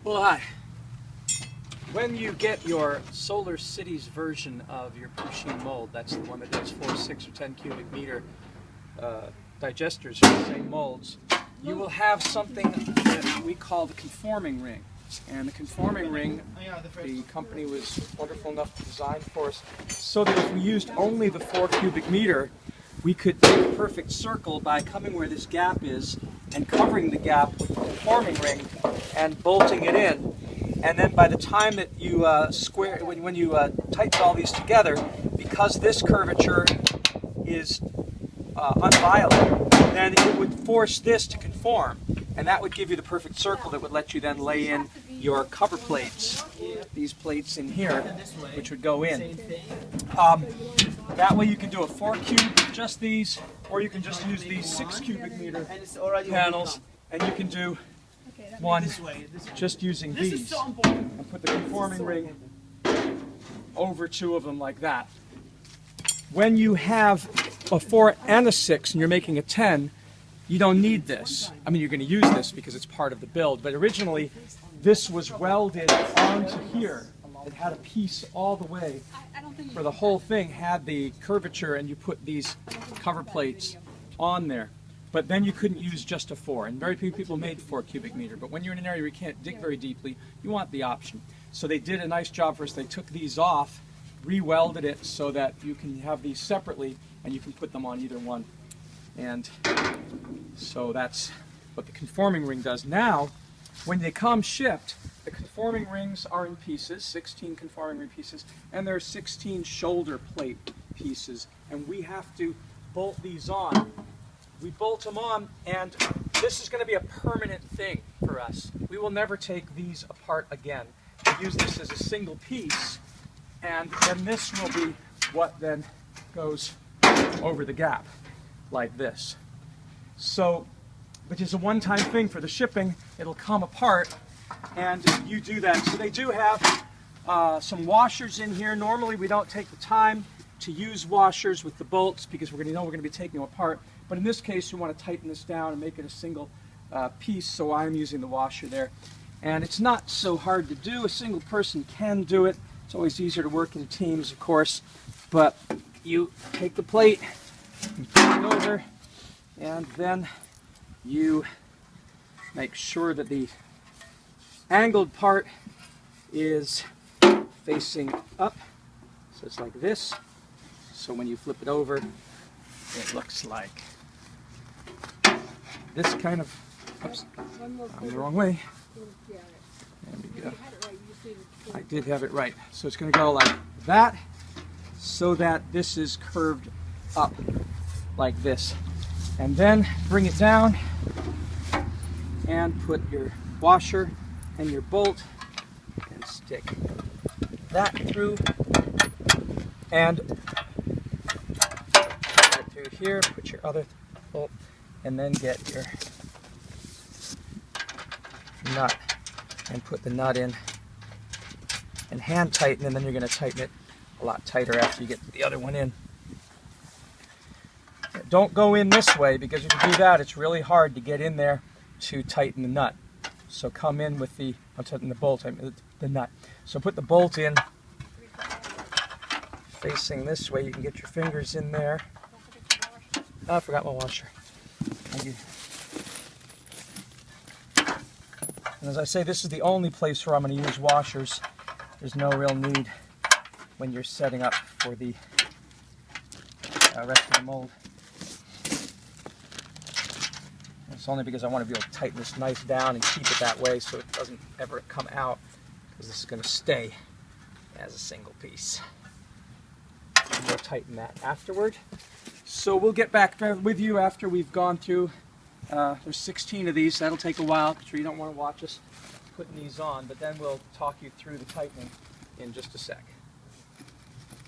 Well, hi. When you get your Solar Cities version of your Pusheen mold, that's the one that does 4, 6, or 10 cubic meter digesters for the same molds, you will have something that we call the conforming ring. And the conforming ring, the company was wonderful enough to design for us so that if we used only the 4 cubic meter, we could make a perfect circle by coming where this gap is and covering the gap with the conforming ring and bolting it in. And then by the time that you when you tighten all these together, because this curvature is unviolent, then it would force this to conform. And that would give you the perfect circle that would let you then lay in your cover plates, these plates in here, which would go in. That way you can do a 4 cube, just these, or you can just use these 6 cubic meter panels, and you can do one just using these, and put the conforming ring over 2 of them like that. When you have a 4 and a 6 and you're making a 10, you don't need this. I mean, you're going to use this because it's part of the build, but originally this was welded onto here. It had a piece all the way for the whole thing, had the curvature, and you put these cover plates on there. But then you couldn't use just a 4, and very few people made 4 cubic meter. But when you're in an area where you can't dig very deeply, you want the option. So they did a nice job for us. They took these off, re-welded it so that you can have these separately, and you can put them on either one. And so that's what the conforming ring does. Now, when they come shipped, the conforming rings are in pieces, 16 conforming ring pieces, and there are 16 shoulder plate pieces. And we have to bolt these on. We bolt them on, and this is going to be a permanent thing for us. We will never take these apart again. We use this as a single piece, and then this will be what then goes over the gap, like this. So, which is a one-time thing for the shipping. It'll come apart, and you do that. So they do have some washers in here. Normally we don't take the time to use washers with the bolts because we're going to be taking them apart. But in this case, we want to tighten this down and make it a single piece, so I'm using the washer there. And it's not so hard to do. A single person can do it. It's always easier to work in teams, of course. But you take the plate, you put it over, and then you make sure that the angled part is facing up. So it's like this. So when you flip it over, it looks like this kind of, oops, I'm the wrong way. There we go. I did have it right. So it's going to go like that, so that this is curved up like this. And then bring it down and put your washer and your bolt and stick that through, and through here, put your other bolt, and then get your nut and put the nut in and hand tighten, and then you're going to tighten it a lot tighter after you get the other one in. Don't go in this way, because if you do that, it's really hard to get in there to tighten the nut. So come in with the, I'm tighten the bolt, I mean the nut. So put the bolt in facing this way. You can get your fingers in there. Oh, I forgot my washer. And as I say, this is the only place where I'm going to use washers. There's no real need when you're setting up for the rest of the mold. It's only because I want to be able to tighten this knife down and keep it that way so it doesn't ever come out, because this is going to stay as a single piece. And we'll tighten that afterward. So we'll get back with you after we've gone through. There's 16 of these. That'll take a while. I'm sure you don't want to watch us putting these on, but then we'll talk you through the tightening in just a sec.